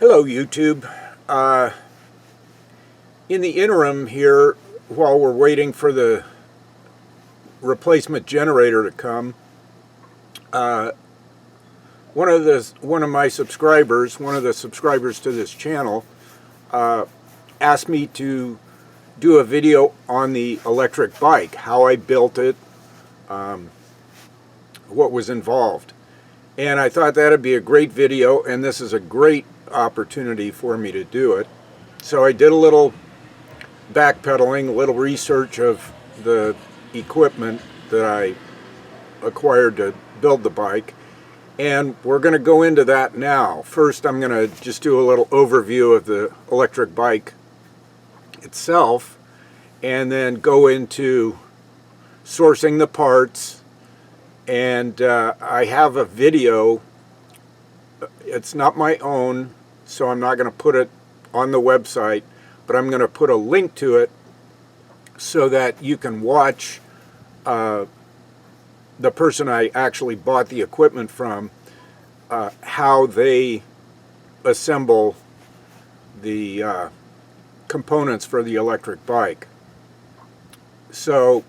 Hello YouTube. In the interim here, while we're waiting for the replacement generator to come, one of my subscribers, one of the subscribers to this channel, asked me to do a video on the electric bike, how I built it, what was involved. And I thought that'd be a great video, and this is a great opportunity for me to do it. So I did a little backpedaling, a little research of the equipment that I acquired to build the bike, and we're going to go into that now. First, I'm going to just do a little overview of the electric bike itself, and then go into sourcing the parts. And I have a video. It's not my own, so I'm not going to put it on the website, but I'm going to put a link to it so that you can watch the person I actually bought the equipment from, how they assemble the components for the electric bike. So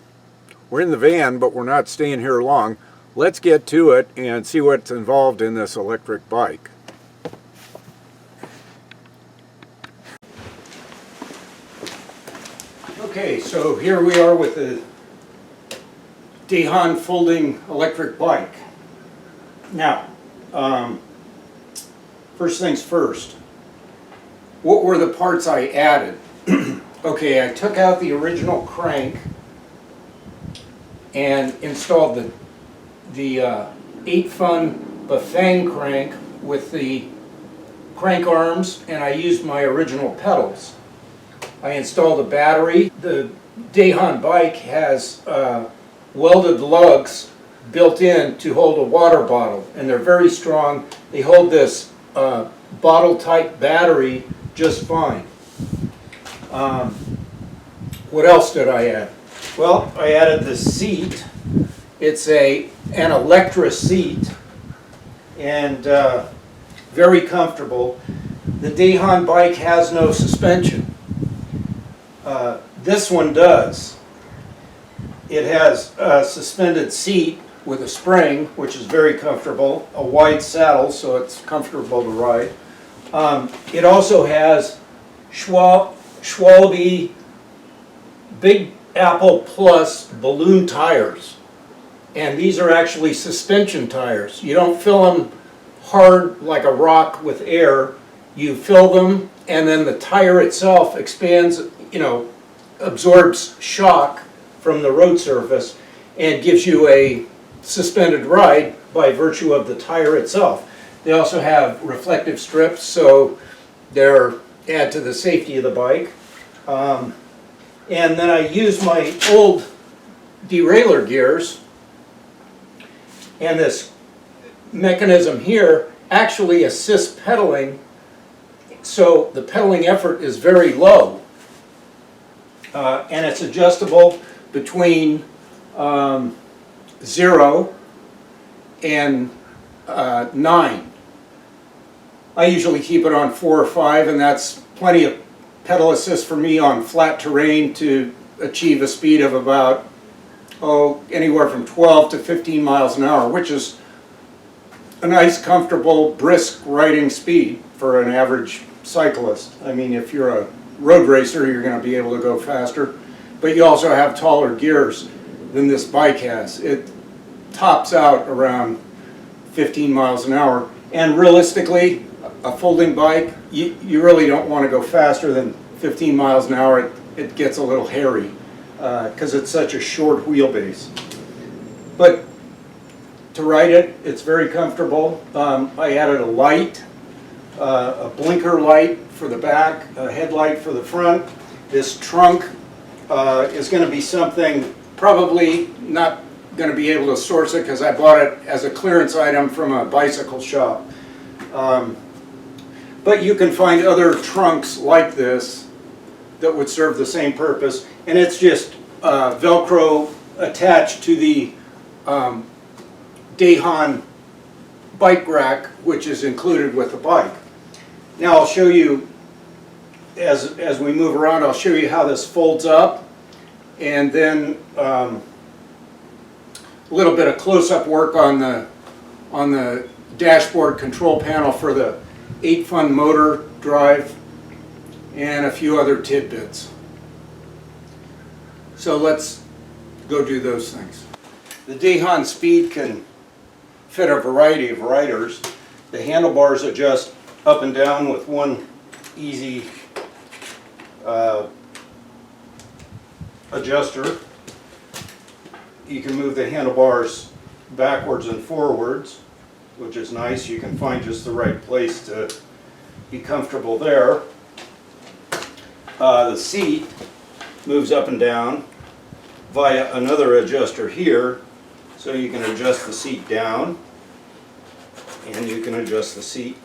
we're in the van, but we're not staying here long. Let's get to it and see what's involved in this electric bike. Okay, so here we are with the Dahon folding electric bike. Now, first things first, what were the parts I added? Okay, I took out the original crank and installed the 8FUN Bafang crank with the crank arms, and I used my original pedals. I installed a battery. The Dahon bike has welded lugs built in to hold a water bottle, and they're very strong. They hold this bottle type battery just fine. What else did I add? Well, I added the seat. It's an Electra seat, and very comfortable. The Dahon bike has no suspension. This one does. It has a suspended seat with a spring, which is very comfortable, a wide saddle, so it's comfortable to ride. It also has Schwalbe Big Apple Plus balloon tires, and these are actually suspension tires. You don't fill them hard like a rock with air. You fill them, and then the tire itself expands, absorbs shock from the road surface and gives you a suspended ride by virtue of the tire itself. They also have reflective strips, so they're add to the safety of the bike. And then I use my old derailleur gears, and this mechanism here actually assists pedaling, so the pedaling effort is very low. And it's adjustable between 0 and 9. I usually keep it on 4 or 5, and that's plenty of pedal assist for me on flat terrain to achieve a speed of about, anywhere from 12 to 15 miles an hour, which is a nice, comfortable, brisk riding speed for an average cyclist. I mean, if you're a road racer, you're going to be able to go faster, but you also have taller gears than this bike has. It tops out around 15 miles an hour, and realistically, a folding bike, you really don't want to go faster than 15 miles an hour. It gets a little hairy because it's such a short wheelbase. But to ride it, it's very comfortable. I added a light, a blinker light for the back, a headlight for the front. This trunk is going to be something, probably not going to be able to source it because I bought it as a clearance item from a bicycle shop. But you can find other trunks like this that would serve the same purpose, and it's just Velcro attached to the Dahon bike rack, which is included with the bike. Now I'll show you, as we move around, I'll show you how this folds up, and then a little bit of close-up work on the dashboard control panel for the 8FUN motor drive, and a few other tidbits. So let's go do those things. The Dahon Speed can fit a variety of riders. The handlebars adjust up and down with one easy adjuster. You can move the handlebars backwards and forwards, which is nice. You can find just the right place to be comfortable there. The seat moves up and down via another adjuster here, so you can adjust the seat down and you can adjust the seat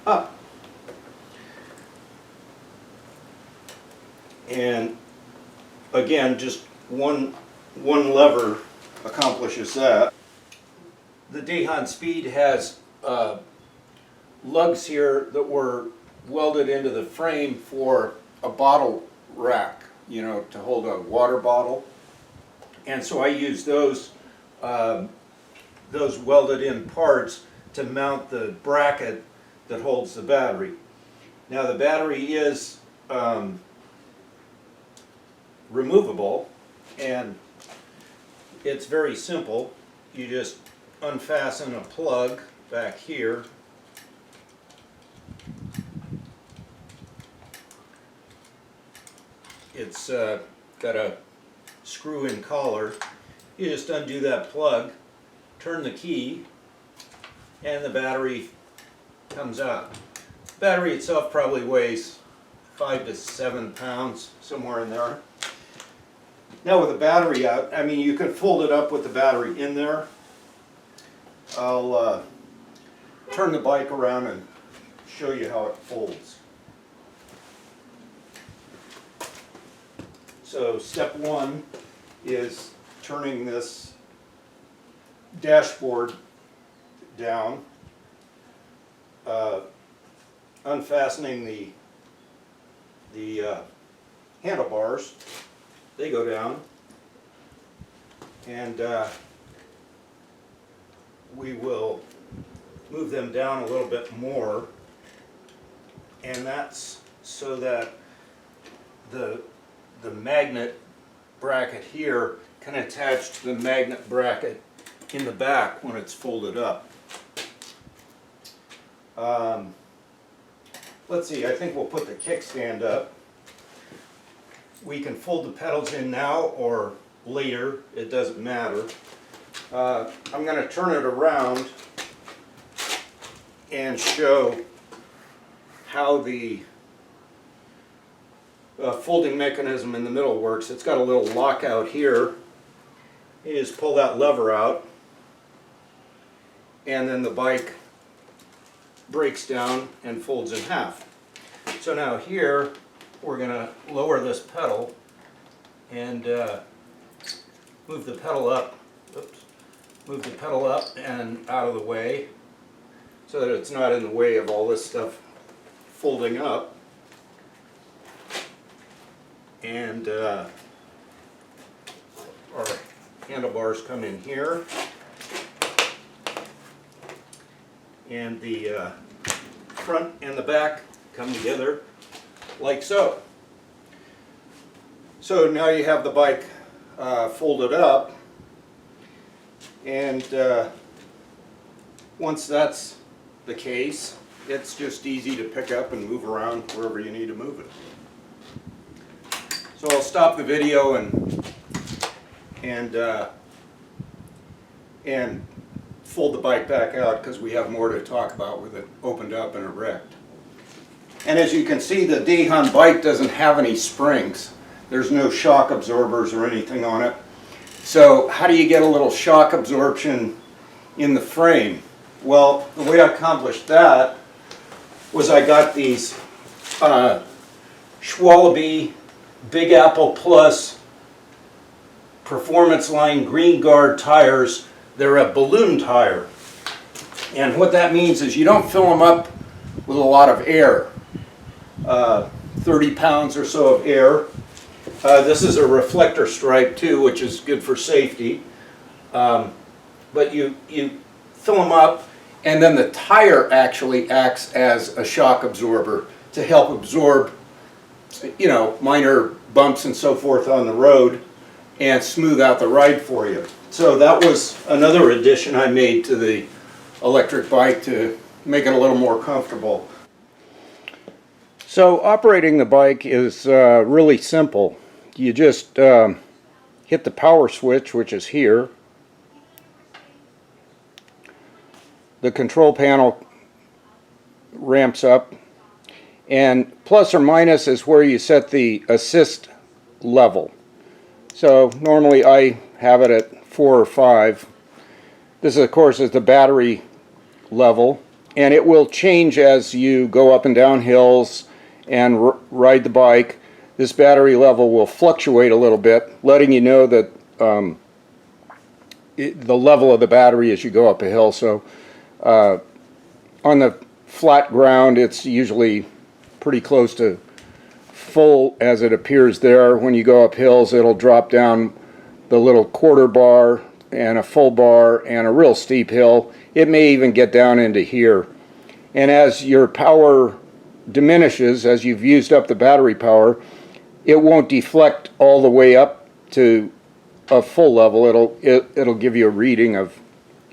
up. And again, just one lever accomplishes that. The Dahon Speed has lugs here that were welded into the frame for a bottle rack, you know, to hold a water bottle. And so I use those welded in parts to mount the bracket that holds the battery. Now the battery is removable, and it's very simple. You just unfasten a plug back here, it's got a screw-in collar. You just undo that plug, turn the key, and the battery comes out. The battery itself probably weighs 5 to 7 pounds, somewhere in there. Now with the battery out, I mean, you can fold it up with the battery in there. I'll turn the bike around and show you how it folds. So step one is turning this dashboard down, unfastening the handlebars. They go down, and we will move them down a little bit more, and that's so that the magnet bracket here can attach to the magnet bracket in the back when it's folded up. Let's see, I think we'll put the kickstand up. We can fold the pedals in now or later, it doesn't matter. I'm going to turn it around and show how the folding mechanism in the middle works. It's got a little lockout here. You just pull that lever out, and then the bike breaks down and folds in half. So now here we're going to lower this pedal and move the pedal up. Oops. Move the pedal up and out of the way so that it's not in the way of all this stuff folding up. And our handlebars come in here, and the front and the back come together like so. So now you have the bike folded up, and once that's the case, it's just easy to pick up and move around wherever you need to move it. So I'll stop the video and fold the bike back out, because we have more to talk about with it opened up and erect. And as you can see, the Dahon bike doesn't have any springs. There's no shock absorbers or anything on it. So how do you get a little shock absorption in the frame? Well, the way I accomplished that was I got these Schwalbe Big Apple Plus Performance Line Green Guard tires. They're a balloon tire. And what that means is you don't fill them up with a lot of air, 30 pounds or so of air. This is a reflector stripe too, which is good for safety. But you fill them up, and then the tire actually acts as a shock absorber to help absorb, you know, minor bumps and so forth on the road and smooth out the ride for you. So that was another addition I made to the electric bike to make it a little more comfortable. So operating the bike is really simple. You just hit the power switch, which is here. The control panel ramps up, and plus or minus is where you set the assist level. So normally I have it at 4 or 5. This of course is the battery level, and it will change as you go up and down hills and ride the bike. This battery level will fluctuate a little bit, letting you know that the level of the battery as you go up a hill. So on the flat ground it's usually pretty close to full as it appears there. When you go up hills it'll drop down the little quarter bar and a full bar, and a real steep hill it may even get down into here. And as your power diminishes, as you've used up the battery power, it won't deflect all the way up to a full level. It'll give you a reading of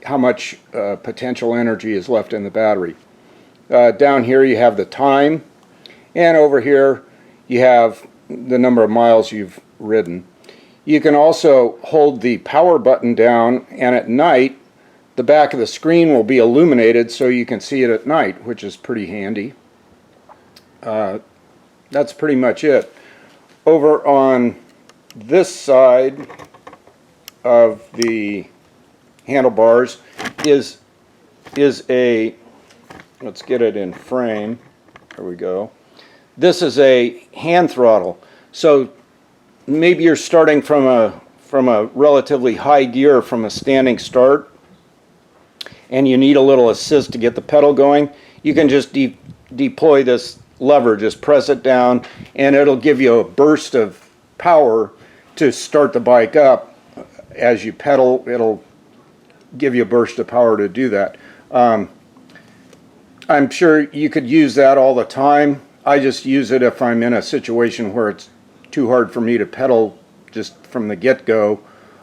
how much potential energy is left in the battery. Down here you have the time, and over here you have the number of miles you've ridden. You can also hold the power button down, and at night the back of the screen will be illuminated so you can see it at night, which is pretty handy. That's pretty much it. Over on this side of the handlebars is a, let's get it in frame, there we go. This is a hand throttle. So maybe you're starting from a relatively high gear from a standing start, and you need a little assist to get the pedal going. You can just deploy this lever, just press it down, and it'll give you a burst of power to start the bike up. As you pedal, it'll give you a burst of power to do that. I'm sure you could use that all the time. I just use it if I'm in a situation where it's too hard for me to pedal just from the get-go.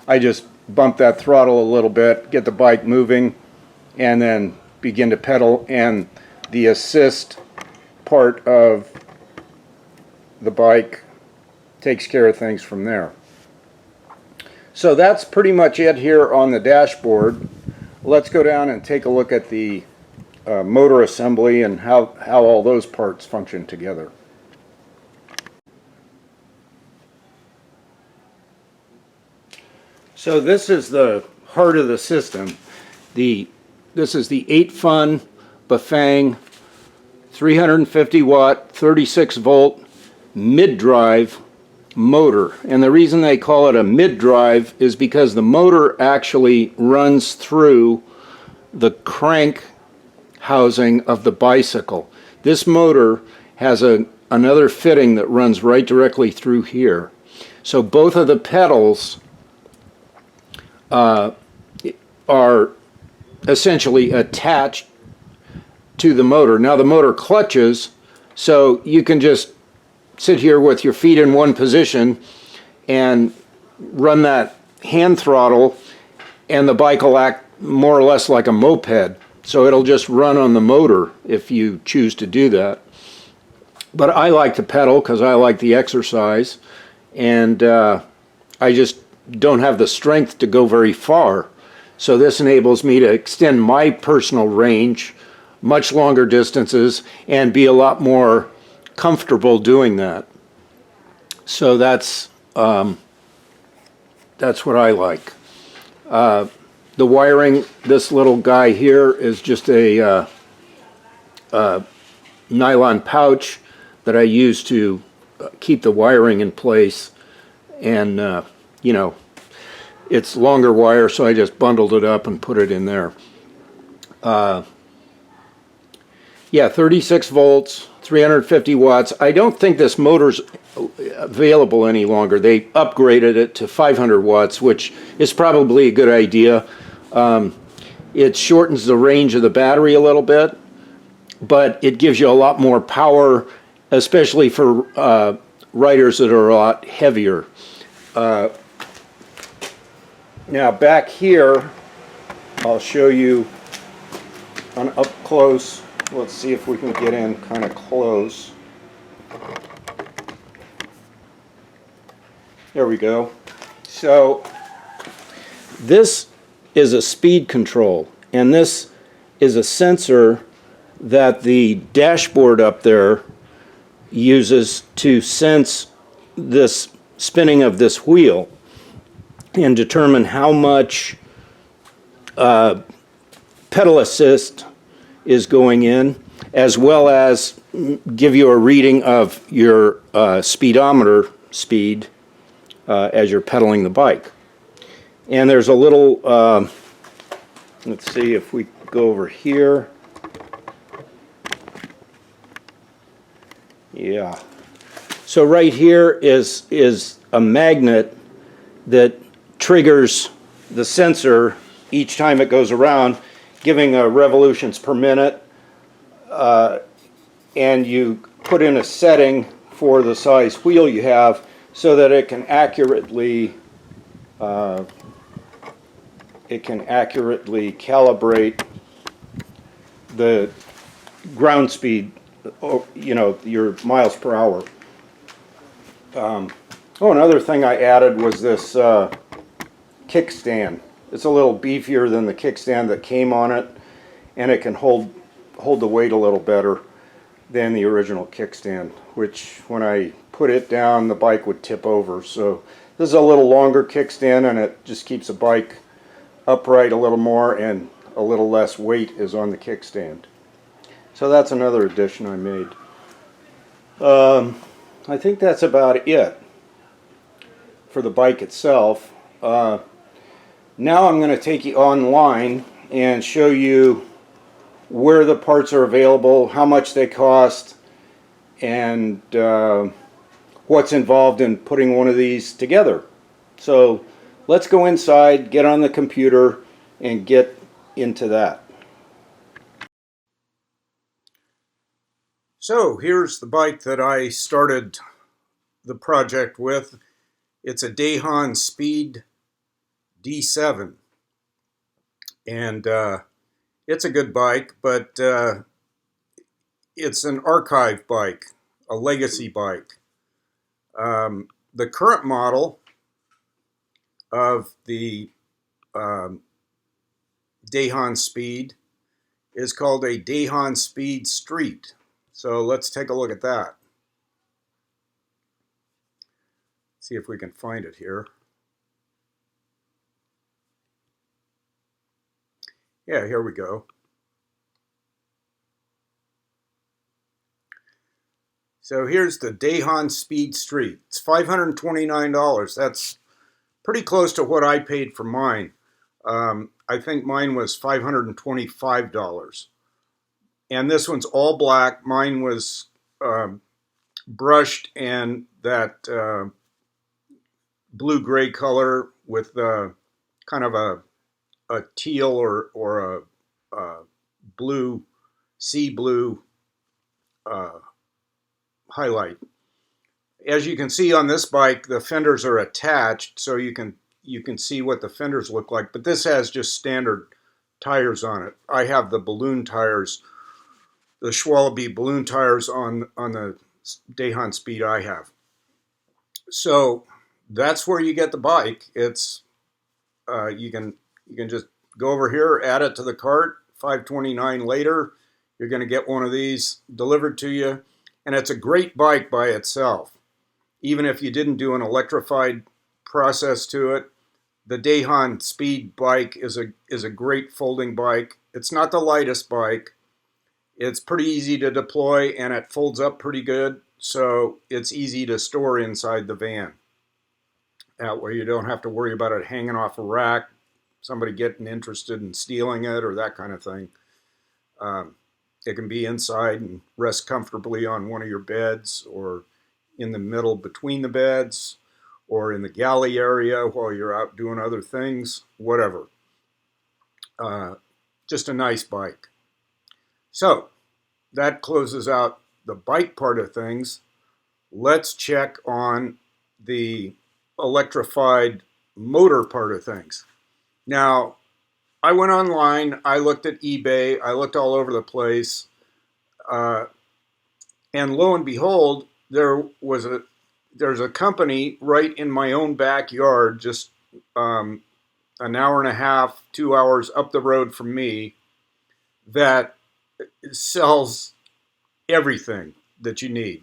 I just bump that throttle a little bit, get the bike moving, and then begin to pedal, and the assist part of the bike takes care of things from there. So that's pretty much it here on the dashboard. Let's go down and take a look at the motor assembly and how all those parts function together. So this is the heart of the system. This is the 8FUN Bafang 350 watt 36 volt mid-drive motor. And the reason they call it a mid-drive is because the motor actually runs through the crank housing of the bicycle. This motor has another fitting that runs right directly through here. So both of the pedals are essentially attached to the motor. Now the motor clutches, so you can just sit here with your feet in one position and run that hand throttle, and the bike will act more or less like a moped. So it'll just run on the motor if you choose to do that. But I like to pedal because I like the exercise, and I just don't have the strength to go very far. So this enables me to extend my personal range much longer distances and be a lot more comfortable doing that. So that's what I like. The wiring, this little guy here is just a nylon pouch that I use to keep the wiring in place, and you know, it's longer wire, so I just bundled it up and put it in there. Yeah, 36 volts, 350 watts. I don't think this motor's available any longer. They upgraded it to 500 watts, which is probably a good idea. It shortens the range of the battery a little bit, but it gives you a lot more power, especially for riders that are a lot heavier. Now back here, I'll show you on up close. Let's see if we can get in kind of close. There we go. So this is a speed control, and this is a sensor that the dashboard up there uses to sense this spinning of this wheel and determine how much pedal assist is going in, as well as give you a reading of your speedometer speed as you're pedaling the bike. And there's a little, let's see if we go over here. Yeah. So right here is a magnet that triggers the sensor each time it goes around, giving revolutions per minute, and you put in a setting for the size wheel you have so that it can accurately calibrate the ground speed, you know, your miles per hour. Another thing I added was this kickstand. It's a little beefier than the kickstand that came on it, and it can hold the weight a little better than the original kickstand, which when I put it down, the bike would tip over. So this is a little longer kickstand, and it just keeps the bike upright a little more, and a little less weight is on the kickstand. So that's another addition I made. I think that's about it for the bike itself. Now I'm going to take you online and show you where the parts are available, how much they cost, and what's involved in putting one of these together. So let's go inside, get on the computer, and get into that. So here's the bike that I started the project with. It's a Dahon Speed D7, and it's a good bike, but it's an archive bike, a legacy bike. The current model of the Dahon Speed is called a Dahon Speed Street. So let's take a look at that. See if we can find it here. Yeah, here we go. So here's the Dahon Speed Street. It's $529. That's pretty close to what I paid for mine. I think mine was $525. And this one's all black. Mine was brushed and that blue-gray color with kind of a teal or a blue, sea blue highlight. As you can see on this bike, the fenders are attached, so you can see what the fenders look like. But this has just standard tires on it. I have the balloon tires, the Schwalbe balloon tires on the Dahon Speed I have. So that's where you get the bike. It's you can just go over here, add it to the cart. $529 later, you're going to get one of these delivered to you, and it's a great bike by itself. Even if you didn't do an electrified process to it, the Dahon Speed bike is a great folding bike. It's not the lightest bike. It's pretty easy to deploy, and it folds up pretty good, so it's easy to store inside the van. That way you don't have to worry about it hanging off a rack, somebody getting interested in stealing it or that kind of thing. It can be inside and rest comfortably on one of your beds, or in the middle between the beds, or in the galley area while you're out doing other things, whatever. Uh, just a nice bike. So that closes out the bike part of things. Let's check on the electrified motor part of things. Now, I went online, I looked at eBay, I looked all over the place, uh, and lo and behold, there's a company right in my own backyard, just um, an hour and a half, 2 hours up the road from me, that sells everything that you need.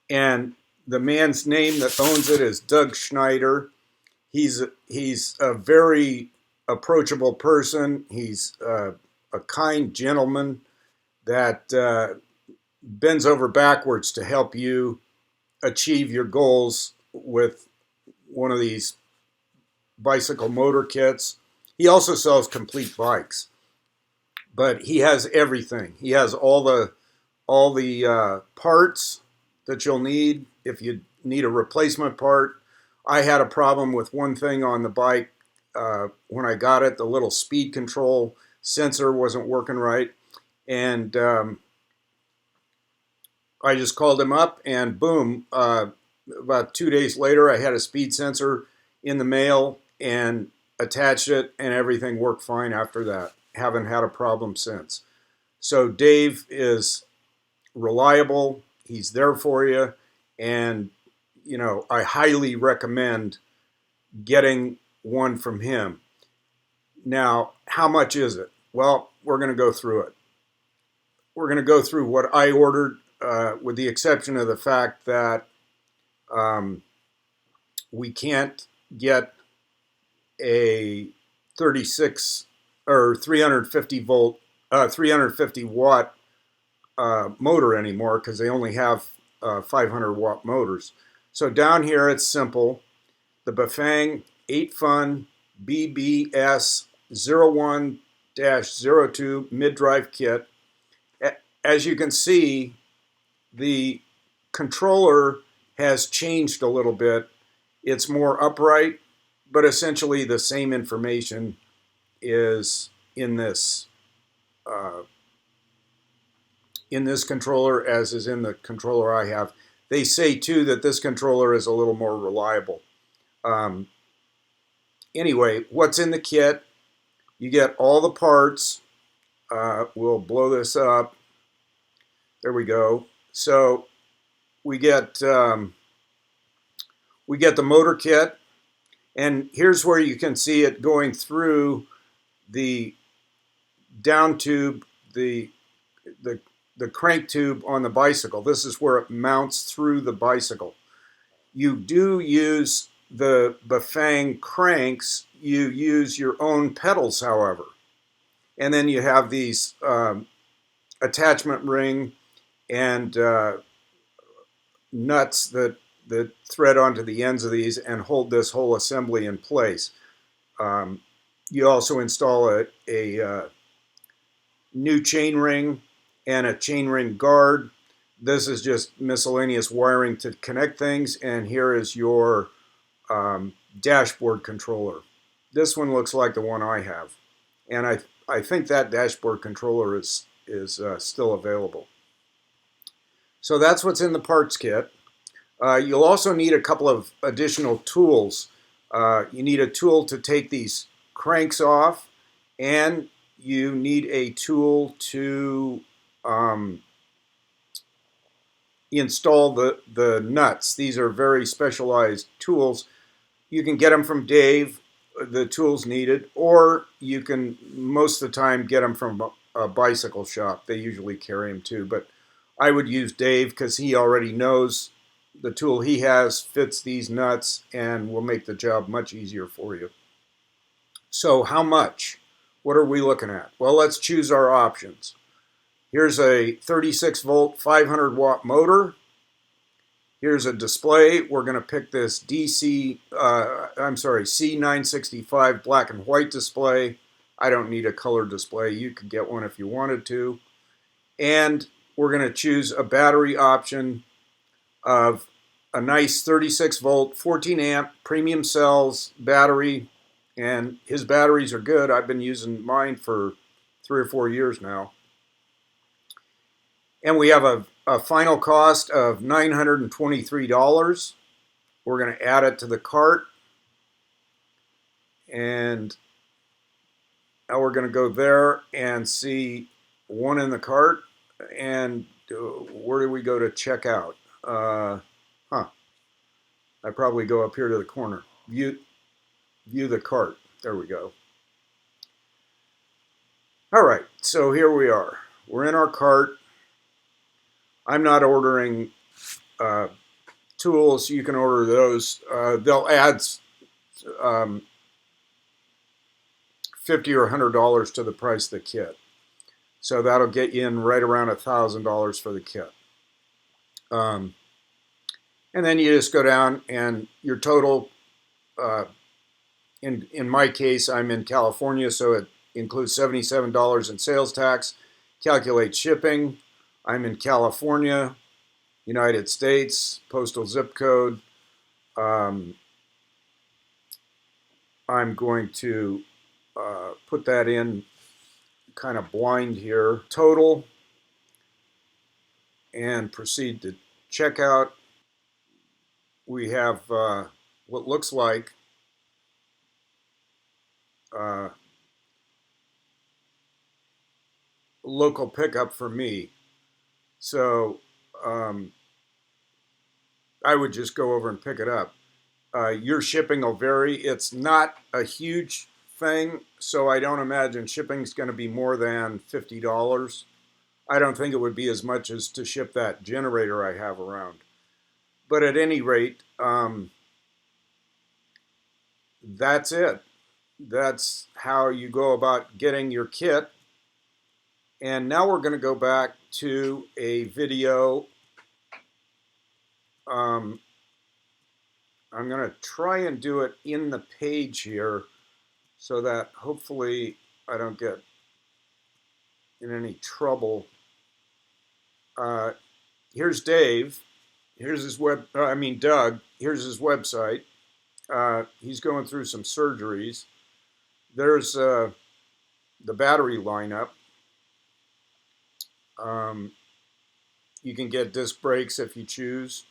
And the man's name that owns it is Doug Schneider. He's a very approachable person. He's a kind gentleman that bends over backwards to help you achieve your goals with one of these bicycle motor kits. He also sells complete bikes, but he has everything. He has all the parts that you'll need if you need a replacement part. I had a problem with one thing on the bike when I got it. The little speed control sensor wasn't working right, and I just called him up, and boom! About 2 days later, I had a speed sensor in the mail and attached it, and everything worked fine after that. Haven't had a problem since. So Dave is reliable. He's there for you, and I highly recommend getting one from him. Now, how much is it? Well, we're going to go through it. We're going to go through what I ordered, with the exception of the fact that um, we can't get a 36 or 350 volt, 350 watt motor anymore, because they only have 500 watt motors. So down here it's simple. The Bafang 8FUN BBS 01-02 mid-drive kit. As you can see, the controller has changed a little bit. It's more upright, but essentially the same information is uh, in this controller as is in the controller I have. They say too that this controller is a little more reliable. Um, anyway, what's in the kit? You get all the parts. We'll blow this up. There we go. So we get the motor kit, and here's where you can see it going through the down tube, the the crank tube on the bicycle. This is where it mounts through the bicycle. You do use the Bafang cranks. You use your own pedals, however, and then you have these attachment ring and nuts that thread onto the ends of these and hold this whole assembly in place. Um, you also install a new chain ring and a chain ring guard. This is just miscellaneous wiring to connect things, and here is your dashboard controller. This one looks like the one I have, and I think that dashboard controller is still available. So that's what's in the parts kit. You'll also need a couple of additional tools. You need a tool to take these cranks off, and you need a tool to install the nuts. These are very specialized tools. You can get them from Dave, the tools needed, or you can most of the time get them from a bicycle shop. They usually carry them too, but I would use Dave because he already knows the tool he has fits these nuts and will make the job much easier for you. So how much? What are we looking at? Well, let's choose our options. Here's a 36 volt 500 watt motor. Here's a display. We're going to pick this C965 black and white display. I don't need a color display. You could get one if you wanted to. And we're going to choose a battery option of a nice 36 volt, 14 amp premium cells battery. And his batteries are good. I've been using mine for 3 or 4 years now. And we have a final cost of $923. We're going to add it to the cart. And now we're going to go there and see one in the cart. And where do we go to check out? I probably go up here to the corner. View the cart. There we go. All right, so here we are. We're in our cart. I'm not ordering tools. You can order those. They'll add $50 or $100 to the price of the kit. So that'll get you in right around $1,000 for the kit. And then you just go down and your total, in my case, I'm in California, so it includes $77 in sales tax. Calculate shipping. I'm in California, United States, postal zip code. I'm going to put that in kind of blind here. Total, and proceed to checkout. We have what looks like local pickup for me. So I would just go over and pick it up. Your shipping will vary. It's not a huge thing, so I don't imagine shipping is going to be more than $50. I don't think it would be as much as to ship that generator I have around. But at any rate, that's it. That's how you go about getting your kit. And now we're going to go back to a video. I'm going to try and do it in the page here so that hopefully I don't get in any trouble. Here's Dave. Here's his Doug. Here's his website. He's going through some surgeries. There's the battery lineup. You can get disc brakes if you choose.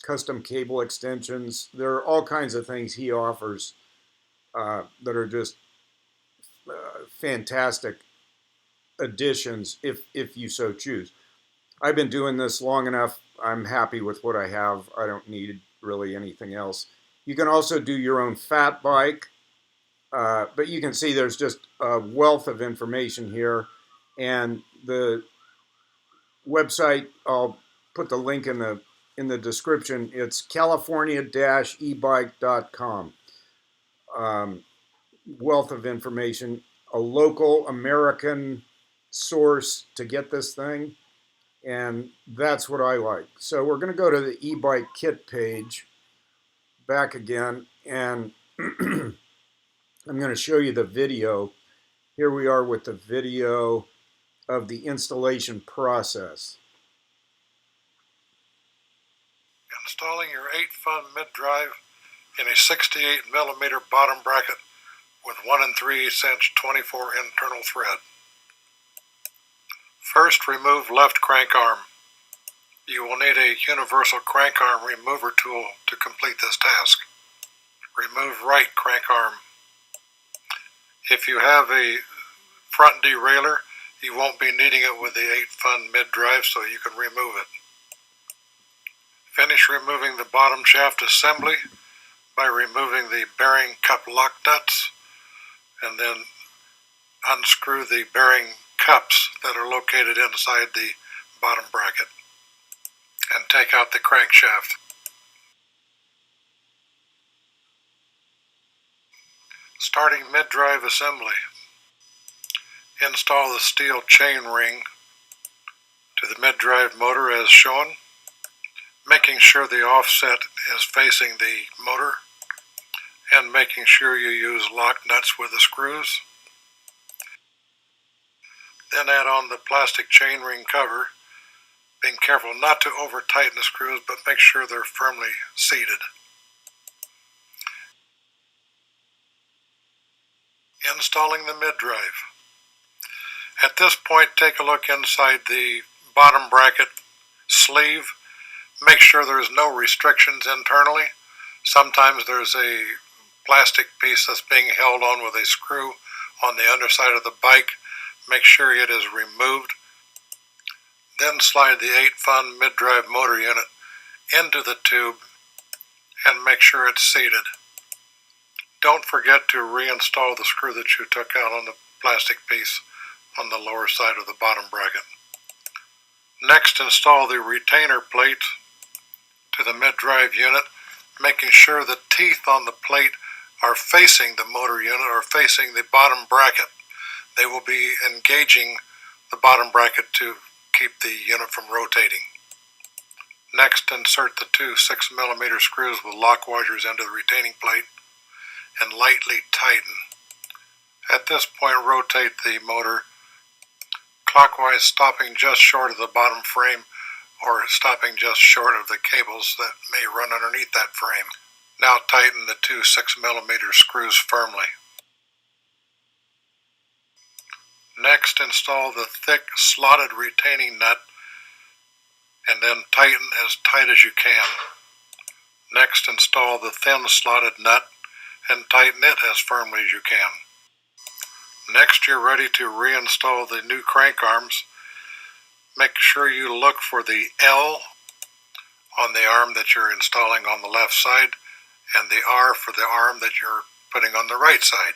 Custom cable extensions. There are all kinds of things he offers that are just fantastic additions if you so choose. I've been doing this long enough. I'm happy with what I have. I don't need really anything else. You can also do your own fat bike, but you can see there's just a wealth of information here. And the website, I'll put the link in the description. It's california-ebike.com. Wealth of information, a local American source to get this thing, and that's what I like. So we're going to go to the e-bike kit page, back again, and I'm going to show you the video. Here we are with the video of the installation process. Installing your 8FUN mid-drive in a 68mm bottom bracket with 1 3/8" 24 internal thread. First, remove left crank arm. You will need a universal crank arm remover tool to complete this task. Remove right crank arm. If you have a front derailleur, you won't be needing it with the 8FUN mid-drive, so you can remove it. Finish removing the bottom shaft assembly by removing the bearing cup lock nuts, and then unscrew the bearing cups that are located inside the bottom bracket, and take out the crankshaft. Starting mid-drive assembly. Install the steel chain ring to the mid-drive motor as shown, making sure the offset is facing the motor, and making sure you use lock nuts with the screws. Then add on the plastic chainring cover, being careful not to over tighten the screws, but make sure they're firmly seated. Installing the mid-drive. At this point, take a look inside the bottom bracket sleeve. Make sure there's no restrictions internally. Sometimes there's a plastic piece that's being held on with a screw on the underside of the bike. Make sure it is removed. Then slide the 8FUN mid-drive motor unit into the tube and make sure it's seated. Don't forget to reinstall the screw that you took out on the plastic piece on the lower side of the bottom bracket. Next, install the retainer plate to the mid-drive unit, making sure the teeth on the plate are facing the motor unit or facing the bottom bracket. They will be engaging the bottom bracket to keep the unit from rotating. Next, insert the two 6mm screws with lock washers into the retaining plate and lightly tighten. At this point, rotate the motor clockwise, stopping just short of the bottom frame or stopping just short of the cables that may run underneath that frame. Now tighten the two 6mm screws firmly. Next, install the thick slotted retaining nut and then tighten as tight as you can. Next, install the thin slotted nut and tighten it as firmly as you can. Next, you're ready to reinstall the new crank arms. Make sure you look for the L on the arm that you're installing on the left side and the R for the arm that you're putting on the right side.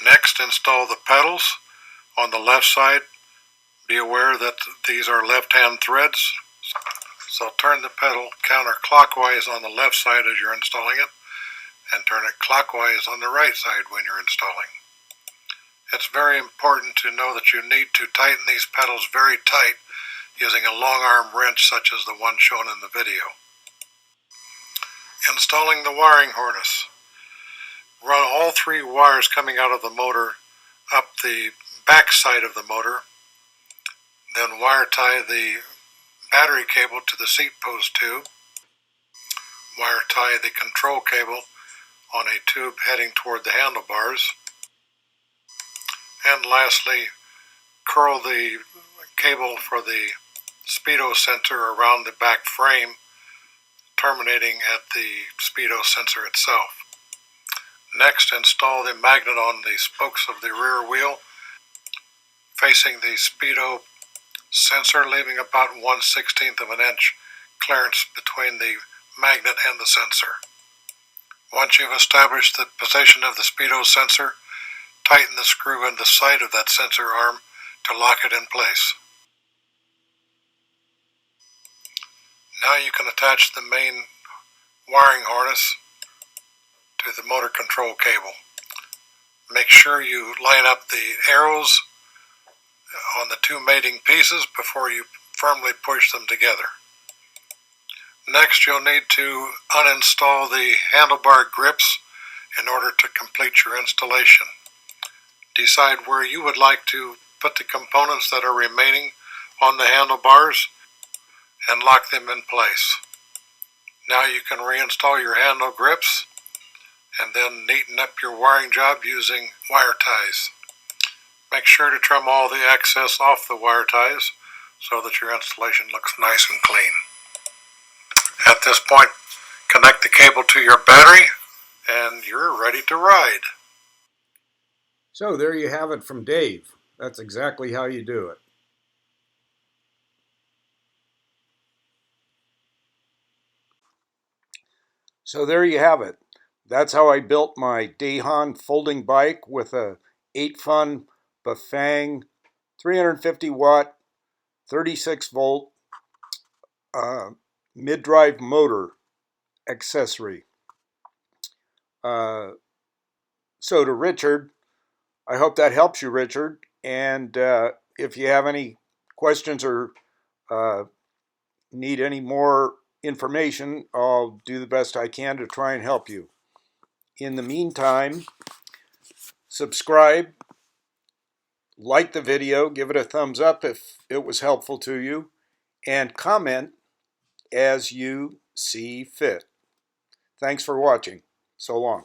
Next, install the pedals on the left side. Be aware that these are left-hand threads, so turn the pedal counterclockwise on the left side as you're installing it, and turn it clockwise on the right side when you're installing. It's very important to know that you need to tighten these pedals very tight using a long arm wrench such as the one shown in the video. Installing the wiring harness. Run all three wires coming out of the motor up the back side of the motor, then wire tie the battery cable to the seat post tube, wire tie the control cable on a tube heading toward the handlebars, and lastly, curl the cable for the speedo sensor around the back frame, terminating at the speedo sensor itself. Next, install the magnet on the spokes of the rear wheel, facing the speedo sensor, leaving about 1/16 of an inch clearance between the magnet and the sensor. Once you've established the position of the speedo sensor, tighten the screw in the side of that sensor arm to lock it in place. Now you can attach the main wiring harness to the motor control cable. Make sure you line up the arrows on the two mating pieces before you firmly push them together. Next, you'll need to uninstall the handlebar grips in order to complete your installation. Decide where you would like to put the components that are remaining on the handlebars and lock them in place. Now you can reinstall your handle grips and then neaten up your wiring job using wire ties. Make sure to trim all the excess off the wire ties so that your installation looks nice and clean. At this point, connect the cable to your battery and you're ready to ride. So there you have it from Dave. That's exactly how you do it. So there you have it. That's how I built my Dahon folding bike with a 8FUN Bafang 350 watt, 36 volt mid-drive motor accessory. So to Richard, I hope that helps you, Richard. And if you have any questions or need any more information, I'll do the best I can to try and help you. In the meantime, subscribe, like the video, give it a thumbs up if it was helpful to you, and comment as you see fit. Thanks for watching. So long.